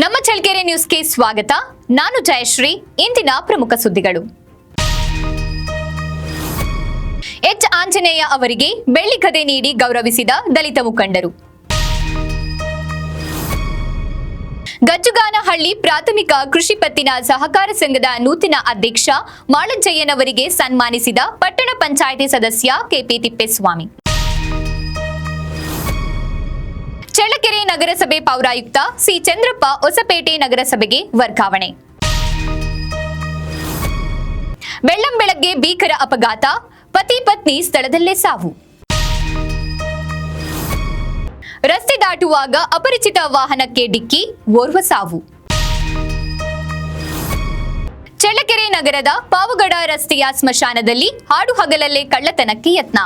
ನಮ್ಮ ಚಳ್ಳಕೆರೆ ನ್ಯೂಸ್ಗೆ ಸ್ವಾಗತ. ನಾನು ಜಯಶ್ರೀ. ಇಂದಿನ ಪ್ರಮುಖ ಸುದ್ದಿಗಳು. ಎಚ್ ಆಂಜನೇಯ ಅವರಿಗೆ ಬೆಳ್ಳಿ ಗದೆ ನೀಡಿ ಗೌರವಿಸಿದ ದಲಿತ ಮುಖಂಡರು. ಗಜ್ಜುಗಾನಹಳ್ಳಿ ಪ್ರಾಥಮಿಕ ಕೃಷಿ ಪತ್ತಿನ ಸಹಕಾರ ಸಂಘದ ನೂತನ ಅಧ್ಯಕ್ಷ ಮಾಳಜ್ಜಯ್ಯನವರಿಗೆ ಸನ್ಮಾನಿಸಿದ ಪಟ್ಟಣ ಪಂಚಾಯಿತಿ ಸದಸ್ಯ ಕೆಪಿ ತಿಪ್ಪೇಸ್ವಾಮಿ. ಚಳ್ಳಕೆರೆ ನಗರಸಭೆ ಪೌರಾಯುಕ್ತ ಸಿ ಚಂದ್ರಪ್ಪ ಹೊಸಪೇಟೆ ನಗರಸಭೆಗೆ ವರ್ಗಾವಣೆ. ಬೆಳ್ಳಂಬೆಳಗ್ಗೆ ಭೀಕರ ಅಪಘಾತ, ಪತಿ ಪತ್ನಿ ಸ್ಥಳದಲ್ಲೇ ಸಾವು. ರಸ್ತೆ ದಾಟುವಾಗ ಅಪರಿಚಿತ ವಾಹನಕ್ಕೆ ಡಿಕ್ಕಿ, ಓರ್ವ ಸಾವು. ಚಳ್ಳಕೆರೆ ನಗರದ ಪಾವಗಡ ರಸ್ತೆಯ ಸ್ಮಶಾನದಲ್ಲಿ ಹಾಡು ಹಗಲಲ್ಲೇ ಕಳ್ಳತನಕ್ಕೆ ಯತ್ನ.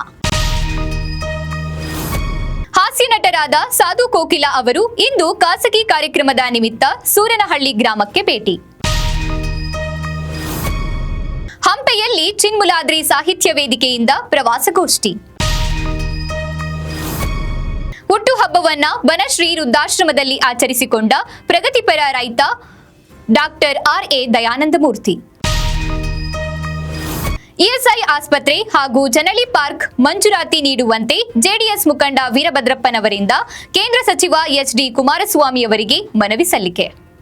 ಹಾಸ್ಯ ನಟರಾದ ಸಾಧು ಕೋಕಿಲ ಅವರು ಇಂದು ಖಾಸಗಿ ಕಾರ್ಯಕ್ರಮದ ನಿಮಿತ್ತ ಸೂರನಹಳ್ಳಿ ಗ್ರಾಮಕ್ಕೆ ಭೇಟಿ. ಹಂಪೆಯಲ್ಲಿ ಚಿನ್ಮುಲಾದ್ರಿ ಸಾಹಿತ್ಯ ವೇದಿಕೆಯಿಂದ ಪ್ರವಾಸಗೋಷ್ಠಿ. ಹುಟ್ಟುಹಬ್ಬವನ್ನ ಬನಶ್ರೀ ವೃದ್ಧಾಶ್ರಮದಲ್ಲಿ ಆಚರಿಸಿಕೊಂಡ ಪ್ರಗತಿಪರ ರೈತ ಡಾಕ್ಟರ್ ಆರ್.ಎ. ದಯಾನಂದಮೂರ್ತಿ. ಇಎಸ್ಐ ಆಸ್ಪತ್ರೆ ಹಾಗೂ ಜನಳಿ ಪಾರ್ಕ್ ಮಂಜೂರಾತಿ ನೀಡುವಂತೆ ಜೆಡಿಎಸ್ ಮುಖಂಡ ವೀರಭದ್ರಪ್ಪನವರಿಂದ ಕೇಂದ್ರ ಸಚಿವ ಎಚ್.ಡಿ. ಕುಮಾರಸ್ವಾಮಿ ಅವರಿಗೆ ಮನವಿ ಸಲ್ಲಿಕೆ.